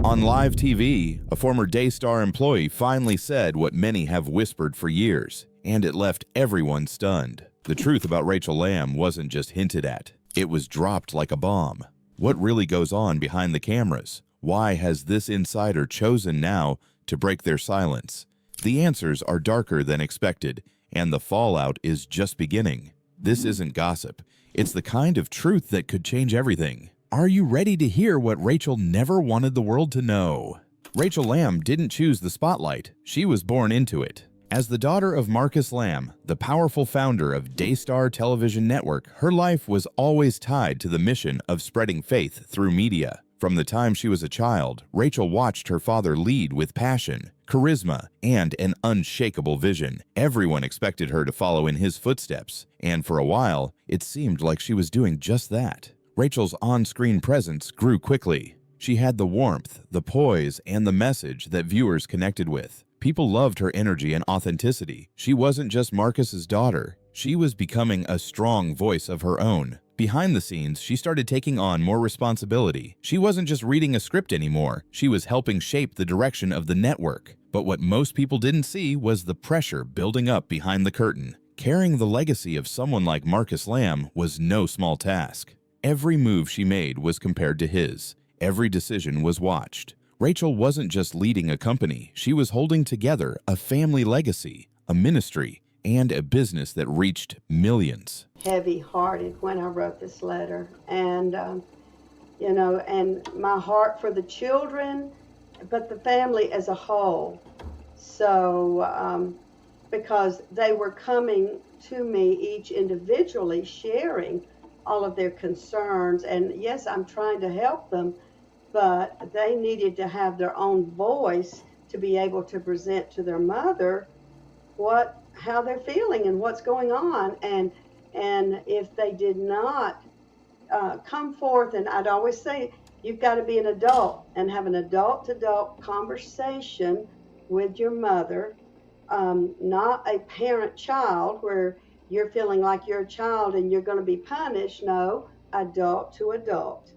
On live TV, a former Daystar employee finally said what many have whispered for years, and it left everyone stunned. The truth about Rachel Lamb wasn't just hinted at, it was dropped like a bomb. What really goes on behind the cameras? Why has this insider chosen now to break their silence? The answers are darker than expected, and the fallout is just beginning. This isn't gossip. It's the kind of truth that could change everything. Are you ready to hear what Rachel never wanted the world to know? Rachel Lamb didn't choose the spotlight. She was born into it. As the daughter of Marcus Lamb, the powerful founder of Daystar television network, her life was always tied to the mission of spreading faith through media. From the time she was a child, Rachel watched her father lead with passion, charisma, and an unshakable vision. Everyone expected her to follow in his footsteps, and for a while, it seemed like she was doing just that. Rachel's on-screen presence grew quickly. She had the warmth, the poise, and the message that viewers connected with. People loved her energy and authenticity. She wasn't just Marcus's daughter. She was becoming a strong voice of her own. Behind the scenes, she started taking on more responsibility. She wasn't just reading a script anymore. She was helping shape the direction of the network. But what most people didn't see was the pressure building up behind the curtain. Carrying the legacy of someone like Marcus Lamb was no small task. Every move she made was compared to his. Every decision was watched. Rachel wasn't just leading a company. She was holding together a family legacy, a ministry, and a business that reached millions. Heavy-hearted when I wrote this letter, and and my heart for the children, but the family as a whole. So because they were coming to me each individually, sharing all of their concerns, and yes, I'm trying to help them, but they needed to have their own voice to be able to present to their mother how they're feeling and what's going on. And if they did not come forth, and I'd always say, you've got to be an adult and have an adult-to-adult conversation with your mother, not a parent-child where you're feeling like you're a child and you're going to be punished. No, adult to adult.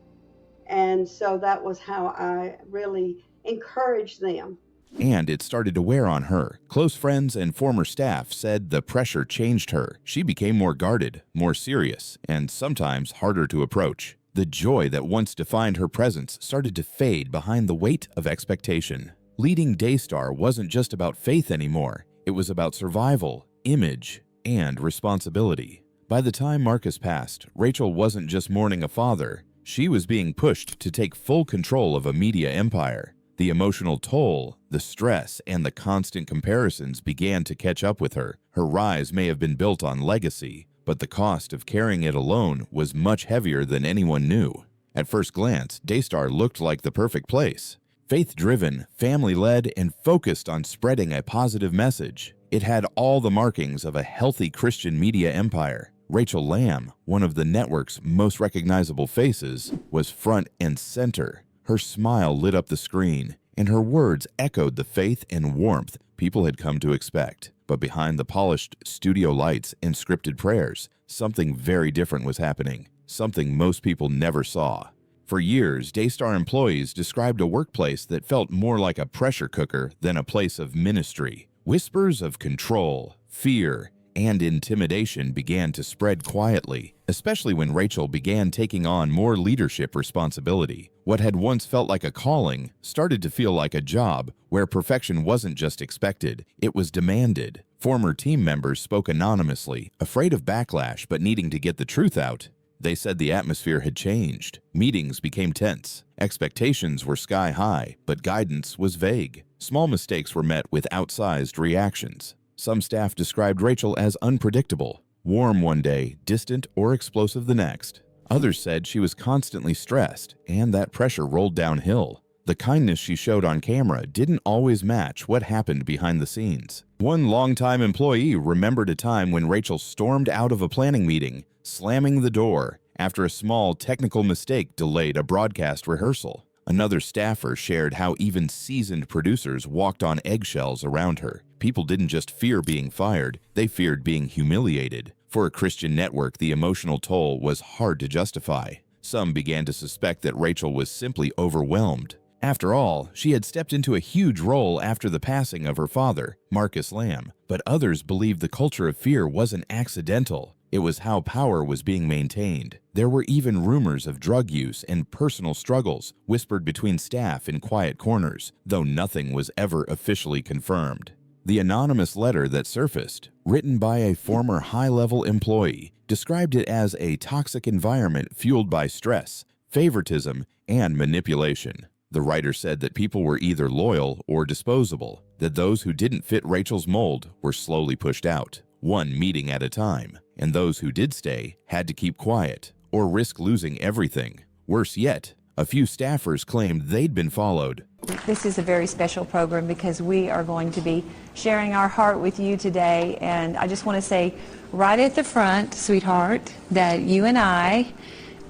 And so that was how I really encouraged them. And it started to wear on her. Close friends and former staff said the pressure changed her. She became more guarded, more serious, and sometimes harder to approach. The joy that once defined her presence started to fade behind the weight of expectation. Leading Daystar wasn't just about faith anymore. It was about survival, image, and responsibility. By the time Marcus passed, Rachel wasn't just mourning a father. She was being pushed to take full control of a media empire. The emotional toll, the stress, and the constant comparisons began to catch up with her. Her rise may have been built on legacy, but the cost of carrying it alone was much heavier than anyone knew. At first glance, Daystar looked like the perfect place. Faith-driven, family-led, and focused on spreading a positive message. It had all the markings of a healthy Christian media empire. Rachel Lamb, one of the network's most recognizable faces, was front and center. Her smile lit up the screen, and her words echoed the faith and warmth people had come to expect. But behind the polished studio lights and scripted prayers, something very different was happening, something most people never saw. For years, Daystar employees described a workplace that felt more like a pressure cooker than a place of ministry. Whispers of control, fear, and intimidation began to spread quietly, especially when Rachel began taking on more leadership responsibility. What had once felt like a calling started to feel like a job where perfection wasn't just expected, it was demanded. Former team members spoke anonymously, afraid of backlash but needing to get the truth out. They said the atmosphere had changed. Meetings became tense. Expectations were sky high, but guidance was vague. Small mistakes were met with outsized reactions. Some staff described Rachel as unpredictable, warm one day, distant or explosive the next. Others said she was constantly stressed, and that pressure rolled downhill. The kindness she showed on camera didn't always match what happened behind the scenes. One longtime employee remembered a time when Rachel stormed out of a planning meeting, slamming the door after a small technical mistake delayed a broadcast rehearsal. Another staffer shared how even seasoned producers walked on eggshells around her. People didn't just fear being fired, they feared being humiliated. For a Christian network, the emotional toll was hard to justify. Some began to suspect that Rachel was simply overwhelmed. After all, she had stepped into a huge role after the passing of her father, Marcus Lamb, but others believed the culture of fear wasn't accidental. It was how power was being maintained. There were even rumors of drug use and personal struggles whispered between staff in quiet corners, though nothing was ever officially confirmed. The anonymous letter that surfaced, written by a former high-level employee, described it as a toxic environment fueled by stress, favoritism, and manipulation. The writer said that people were either loyal or disposable, that those who didn't fit Rachel's mold were slowly pushed out, one meeting at a time, and those who did stay had to keep quiet or risk losing everything. Worse yet, a few staffers claimed they'd been followed. This is a very special program because we are going to be sharing our heart with you today, and I just want to say right at the front, sweetheart, that you and I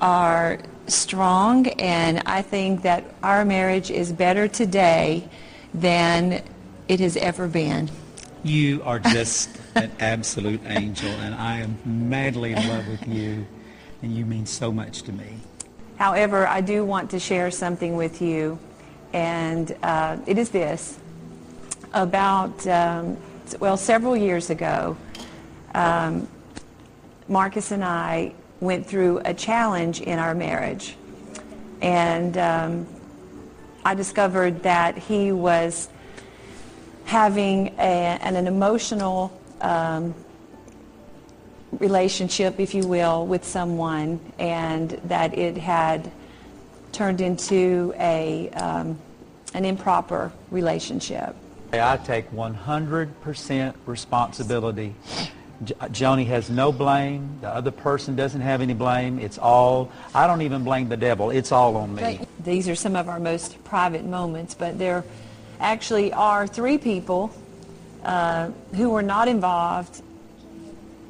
are strong, and I think that our marriage is better today than it has ever been. You are just an absolute angel, and I am madly in love with you, and you mean so much to me. However, I do want to share something with you, and it is this. About, several years ago, Marcus and I went through a challenge in our marriage, and I discovered that he was having an emotional relationship, if you will, with someone, and that it had turned into an improper relationship. I take 100% responsibility. Joni has no blame. The other person doesn't have any blame. It's all, I don't even blame the devil. It's all on me. These are some of our most private moments, but there actually are 3 people who were not involved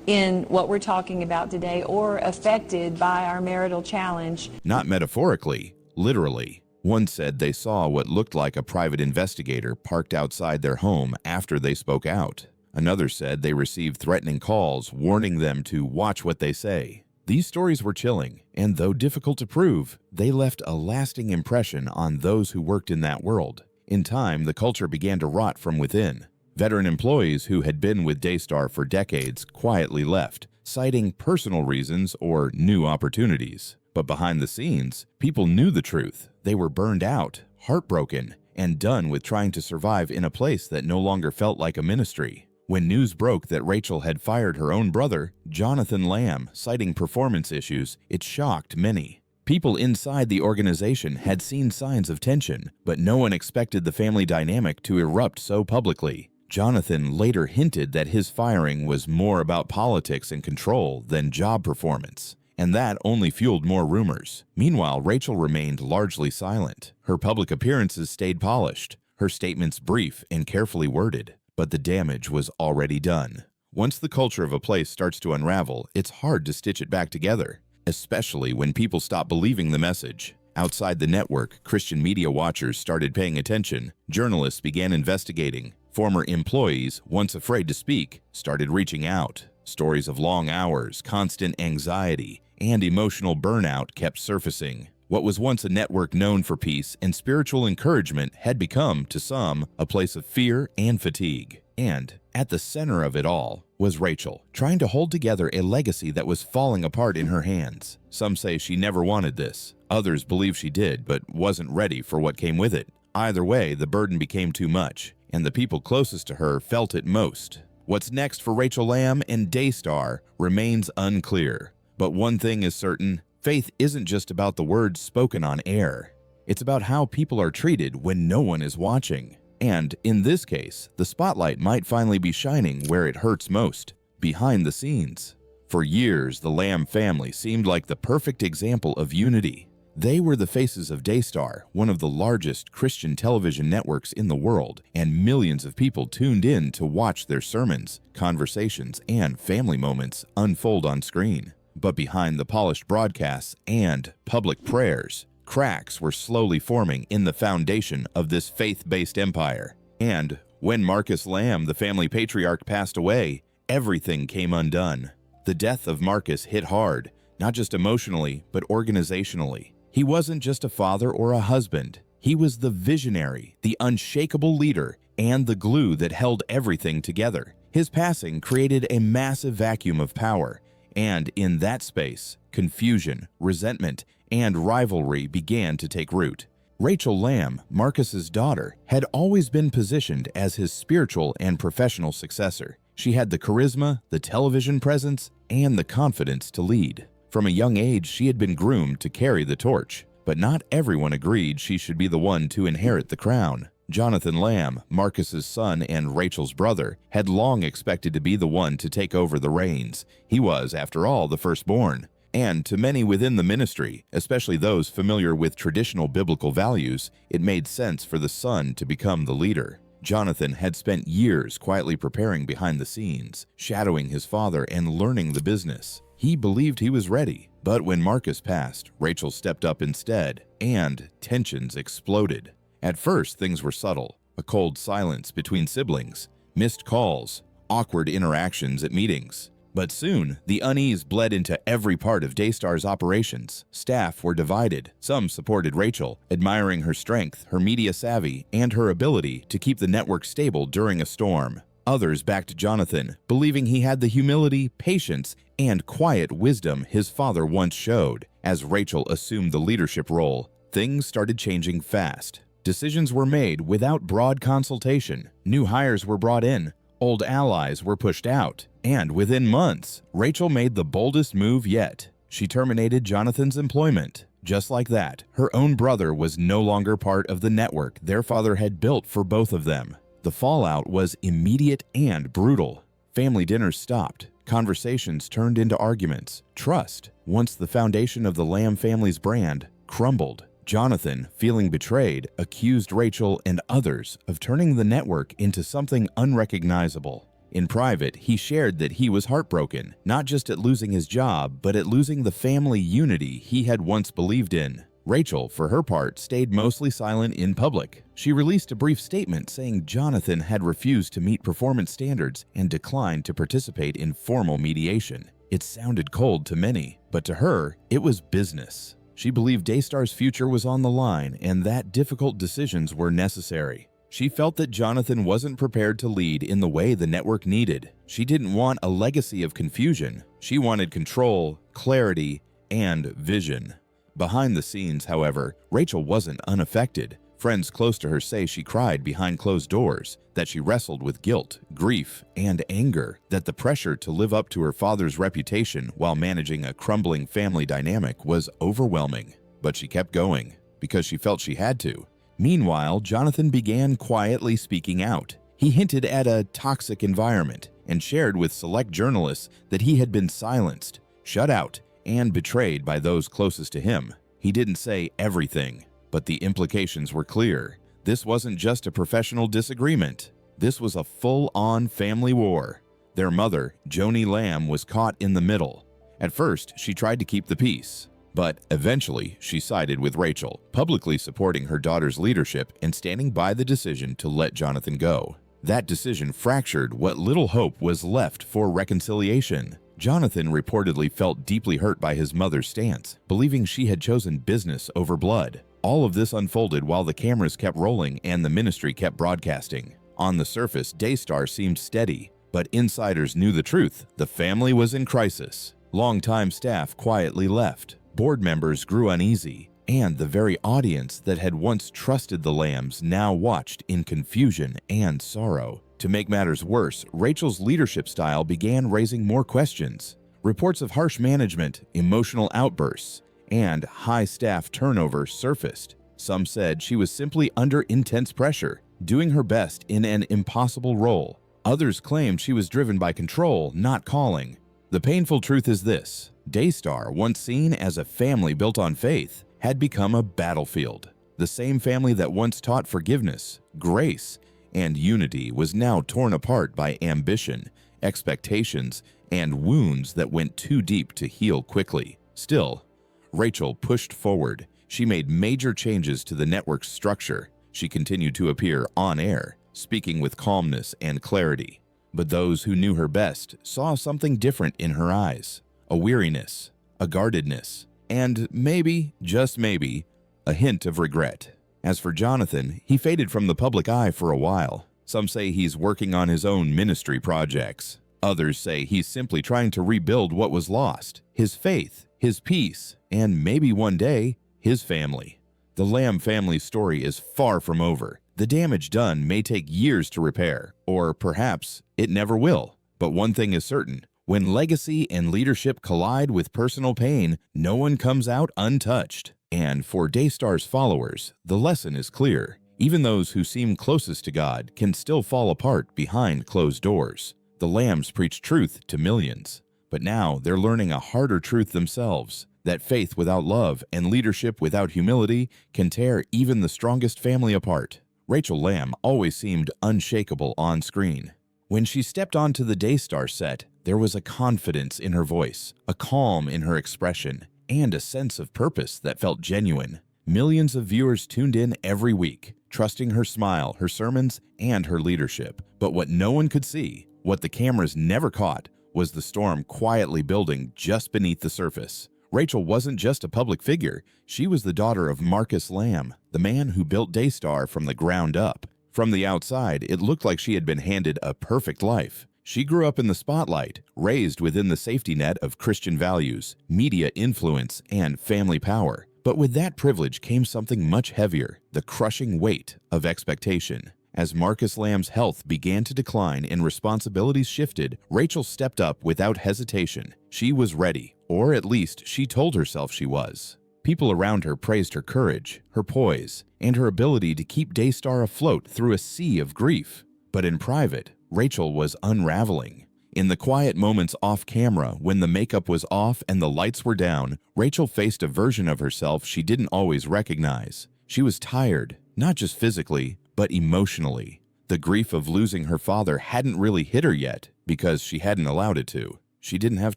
in what we're talking about today or affected by our marital challenge. Not metaphorically, literally. One said they saw what looked like a private investigator parked outside their home after they spoke out. Another said they received threatening calls warning them to watch what they say. These stories were chilling, and though difficult to prove, they left a lasting impression on those who worked in that world. In time, the culture began to rot from within. Veteran employees who had been with Daystar for decades quietly left, citing personal reasons or new opportunities. But behind the scenes, people knew the truth. They were burned out, heartbroken, and done with trying to survive in a place that no longer felt like a ministry. When news broke that Rachel had fired her own brother, Jonathan Lamb, citing performance issues, it shocked many. People inside the organization had seen signs of tension, but no one expected the family dynamic to erupt so publicly. Jonathan later hinted that his firing was more about politics and control than job performance, and that only fueled more rumors. Meanwhile, Rachel remained largely silent. Her public appearances stayed polished, her statements brief and carefully worded. But the damage was already done. Once the culture of a place starts to unravel, it's hard to stitch it back together, especially when people stop believing the message. Outside the network, Christian media watchers started paying attention. Journalists began investigating. Former employees, once afraid to speak, started reaching out. Stories of long hours, constant anxiety, and emotional burnout kept surfacing. What was once a network known for peace and spiritual encouragement had become, to some, a place of fear and fatigue. And at the center of it all was Rachel, trying to hold together a legacy that was falling apart in her hands. Some say she never wanted this. Others believe she did, but wasn't ready for what came with it. Either way, the burden became too much, and the people closest to her felt it most. What's next for Rachel Lamb and Daystar remains unclear. But one thing is certain. Faith isn't just about the words spoken on air. It's about how people are treated when no one is watching. And in this case, the spotlight might finally be shining where it hurts most, behind the scenes. For years, the Lamb family seemed like the perfect example of unity. They were the faces of Daystar, one of the largest Christian television networks in the world, and millions of people tuned in to watch their sermons, conversations, and family moments unfold on screen. But behind the polished broadcasts and public prayers, cracks were slowly forming in the foundation of this faith-based empire. And when Marcus Lamb, the family patriarch, passed away, everything came undone. The death of Marcus hit hard, not just emotionally, but organizationally. He wasn't just a father or a husband. He was the visionary, the unshakable leader, and the glue that held everything together. His passing created a massive vacuum of power, and in that space, confusion, resentment, and rivalry began to take root. Rachel Lamb, Marcus's daughter, had always been positioned as his spiritual and professional successor. She had the charisma, the television presence, and the confidence to lead. From a young age, she had been groomed to carry the torch, but not everyone agreed she should be the one to inherit the crown. Jonathan Lamb, Marcus's son and Rachel's brother, had long expected to be the one to take over the reins. He was, after all, the firstborn. And to many within the ministry, especially those familiar with traditional biblical values, it made sense for the son to become the leader. Jonathan had spent years quietly preparing behind the scenes, shadowing his father and learning the business. He believed he was ready, but when Marcus passed, Rachel stepped up instead, and tensions exploded. At first, things were subtle: a cold silence between siblings, missed calls, awkward interactions at meetings. But soon, the unease bled into every part of Daystar's operations. Staff were divided. Some supported Rachel, admiring her strength, her media savvy, and her ability to keep the network stable during a storm. Others backed Jonathan, believing he had the humility, patience, and quiet wisdom his father once showed. As Rachel assumed the leadership role, things started changing fast. Decisions were made without broad consultation. New hires were brought in. Old allies were pushed out. And within months, Rachel made the boldest move yet. She terminated Jonathan's employment. Just like that, her own brother was no longer part of the network their father had built for both of them. The fallout was immediate and brutal. Family dinners stopped. Conversations turned into arguments. Trust, once the foundation of the Lamb family's brand, crumbled. Jonathan, feeling betrayed, accused Rachel and others of turning the network into something unrecognizable. In private, he shared that he was heartbroken, not just at losing his job, but at losing the family unity he had once believed in. Rachel, for her part, stayed mostly silent in public. She released a brief statement saying Jonathan had refused to meet performance standards and declined to participate in formal mediation. It sounded cold to many, but to her, it was business. She believed Daystar's future was on the line and that difficult decisions were necessary. She felt that Jonathan wasn't prepared to lead in the way the network needed. She didn't want a legacy of confusion. She wanted control, clarity, and vision. Behind the scenes, however, Rachel wasn't unaffected. Friends close to her say she cried behind closed doors, that she wrestled with guilt, grief, and anger, that the pressure to live up to her father's reputation while managing a crumbling family dynamic was overwhelming. But she kept going, because she felt she had to. Meanwhile, Jonathan began quietly speaking out. He hinted at a toxic environment and shared with select journalists that he had been silenced, shut out, and betrayed by those closest to him. He didn't say everything, but the implications were clear. This wasn't just a professional disagreement. This was a full-on family war. Their mother, Joni Lamb, was caught in the middle. At first, she tried to keep the peace, but eventually she sided with Rachel, publicly supporting her daughter's leadership and standing by the decision to let Jonathan go. That decision fractured what little hope was left for reconciliation. Jonathan reportedly felt deeply hurt by his mother's stance, believing she had chosen business over blood. All of this unfolded while the cameras kept rolling and the ministry kept broadcasting. On the surface, Daystar seemed steady, but insiders knew the truth. The family was in crisis. Longtime staff quietly left. Board members grew uneasy, and the very audience that had once trusted the Lambs now watched in confusion and sorrow. To make matters worse, Rachel's leadership style began raising more questions. Reports of harsh management, emotional outbursts, and high staff turnover surfaced. Some said she was simply under intense pressure, doing her best in an impossible role. Others claimed she was driven by control, not calling. The painful truth is this: Daystar, once seen as a family built on faith, had become a battlefield. The same family that once taught forgiveness, grace, and unity was now torn apart by ambition, expectations, and wounds that went too deep to heal quickly. Still, Rachel pushed forward. She made major changes to the network's structure. She continued to appear on air, speaking with calmness and clarity. But those who knew her best saw something different in her eyes: a weariness, a guardedness, and maybe, just maybe, a hint of regret. As for Jonathan, he faded from the public eye for a while. Some say he's working on his own ministry projects. Others say he's simply trying to rebuild what was lost, his faith, his peace, and maybe one day, his family. The Lamb family story is far from over. The damage done may take years to repair, or perhaps it never will. But one thing is certain: when legacy and leadership collide with personal pain, no one comes out untouched. And for Daystar's followers, the lesson is clear. Even those who seem closest to God can still fall apart behind closed doors. The Lambs preach truth to millions, but now they're learning a harder truth themselves, that faith without love and leadership without humility can tear even the strongest family apart. Rachel Lamb always seemed unshakable on screen. When she stepped onto the Daystar set, there was a confidence in her voice, a calm in her expression, and a sense of purpose that felt genuine. Millions of viewers tuned in every week, trusting her smile, her sermons, and her leadership. But what no one could see, what the cameras never caught, was the storm quietly building just beneath the surface. Rachel wasn't just a public figure. She was the daughter of Marcus Lamb, the man who built Daystar from the ground up. From the outside, it looked like she had been handed a perfect life. She grew up in the spotlight, raised within the safety net of Christian values, media influence, and family power. But with that privilege came something much heavier: the crushing weight of expectation. As Marcus Lamb's health began to decline and responsibilities shifted, Rachel stepped up without hesitation. She was ready, or at least she told herself she was. People around her praised her courage, her poise, and her ability to keep Daystar afloat through a sea of grief. But in private, Rachel was unraveling. In the quiet moments off camera, when the makeup was off and the lights were down, Rachel faced a version of herself she didn't always recognize. She was tired, not just physically, but emotionally. The grief of losing her father hadn't really hit her yet because she hadn't allowed it to. She didn't have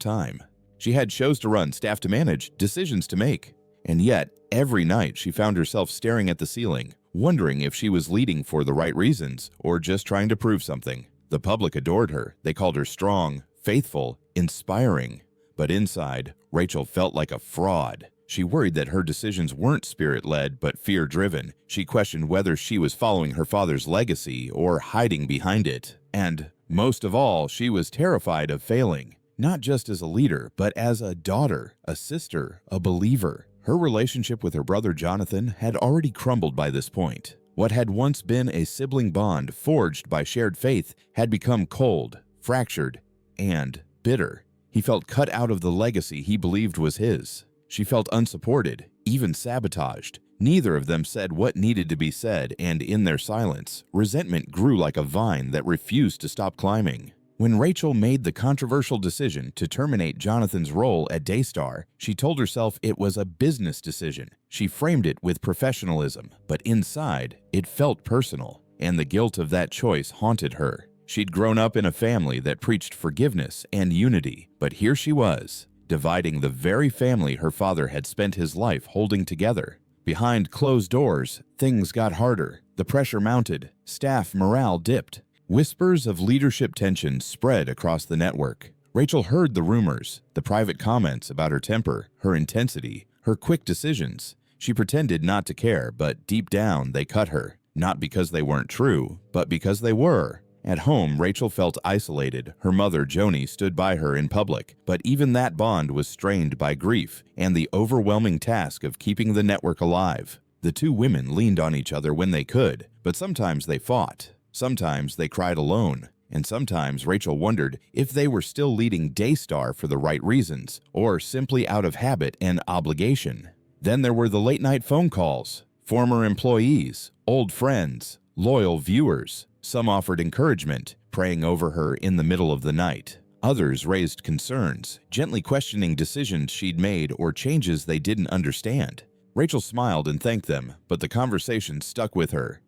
time. She had shows to run, staff to manage, decisions to make. And yet, every night she found herself staring at the ceiling, wondering if she was leading for the right reasons or just trying to prove something. The public adored her. They called her strong, faithful, inspiring. But inside, Rachel felt like a fraud. She worried that her decisions weren't spirit-led but fear-driven. She questioned whether she was following her father's legacy or hiding behind it. And most of all, she was terrified of failing, not just as a leader, but as a daughter, a sister, a believer. Her relationship with her brother Jonathan had already crumbled by this point. What had once been a sibling bond forged by shared faith had become cold, fractured, and bitter. He felt cut out of the legacy he believed was his. She felt unsupported, even sabotaged. Neither of them said what needed to be said, and in their silence, resentment grew like a vine that refused to stop climbing. When Rachel made the controversial decision to terminate Jonathan's role at Daystar, she told herself it was a business decision. She framed it with professionalism, but inside, it felt personal, and the guilt of that choice haunted her. She'd grown up in a family that preached forgiveness and unity, but here she was, dividing the very family her father had spent his life holding together. Behind closed doors, things got harder. The pressure mounted. Staff morale dipped. Whispers of leadership tension spread across the network. Rachel heard the rumors, the private comments about her temper, her intensity, her quick decisions. She pretended not to care, but deep down they cut her. Not because they weren't true, but because they were. At home, Rachel felt isolated. Her mother, Joni, stood by her in public, but even that bond was strained by grief and the overwhelming task of keeping the network alive. The two women leaned on each other when they could, but sometimes they fought. Sometimes they cried alone, and sometimes Rachel wondered if they were still leading Daystar for the right reasons, or simply out of habit and obligation. Then there were the late-night phone calls, former employees, old friends, loyal viewers. Some offered encouragement, praying over her in the middle of the night. Others raised concerns, gently questioning decisions she'd made or changes they didn't understand. Rachel smiled and thanked them, but the conversation stuck with her.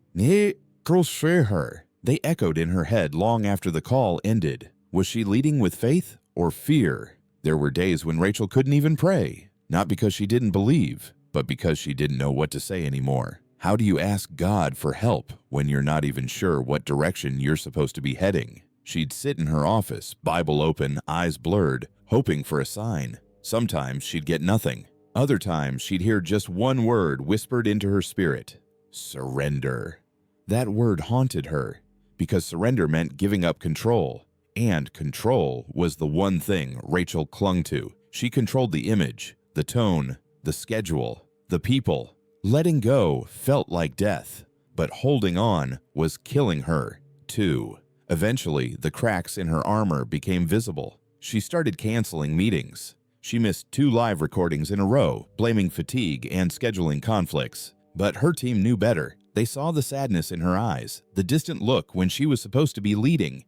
They echoed in her head long after the call ended. Was she leading with faith or fear? There were days when Rachel couldn't even pray, not because she didn't believe, but because she didn't know what to say anymore. How do you ask God for help when you're not even sure what direction you're supposed to be heading? She'd sit in her office, Bible open, eyes blurred, hoping for a sign. Sometimes she'd get nothing. Other times she'd hear just one word whispered into her spirit. Surrender. That word haunted her, because surrender meant giving up control, and control was the one thing Rachel clung to. She controlled the image, the tone, the schedule, the people. Letting go felt like death, but holding on was killing her, too. Eventually, the cracks in her armor became visible. She started canceling meetings. She missed 2 live recordings in a row, blaming fatigue and scheduling conflicts. But her team knew better. They saw the sadness in her eyes, the distant look when she was supposed to be leading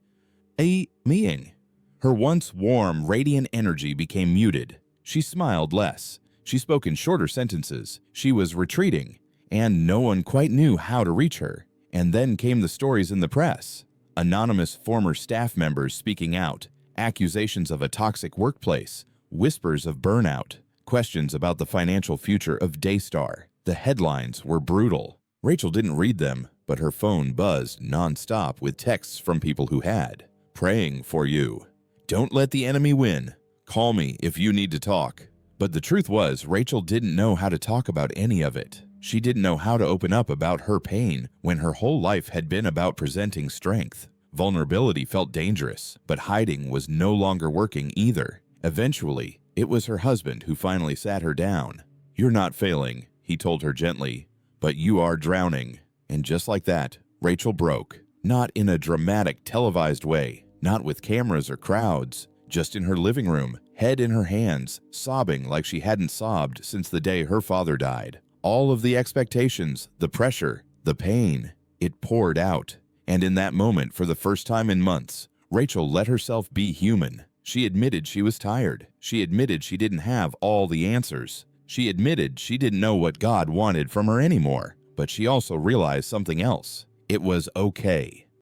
a meeting. Her once warm, radiant energy became muted. She smiled less. She spoke in shorter sentences. She was retreating, and no one quite knew how to reach her. And then came the stories in the press. Anonymous former staff members speaking out, accusations of a toxic workplace, whispers of burnout, questions about the financial future of Daystar. The headlines were brutal. Rachel didn't read them, but her phone buzzed nonstop with texts from people who had. Praying for you. Don't let the enemy win. Call me if you need to talk. But the truth was, Rachel didn't know how to talk about any of it. She didn't know how to open up about her pain when her whole life had been about presenting strength. Vulnerability felt dangerous, but hiding was no longer working either. Eventually, it was her husband who finally sat her down. "You're not failing," he told her gently, "but you are drowning." And just like that, Rachel broke. Not in a dramatic, televised way, not with cameras or crowds, just in her living room, head in her hands, sobbing like she hadn't sobbed since the day her father died. All of the expectations, the pressure, the pain, it poured out. And in that moment, for the first time in months, Rachel let herself be human. She admitted she was tired. She admitted she didn't have all the answers. She admitted she didn't know what God wanted from her anymore. But she also realized something else. It was okay.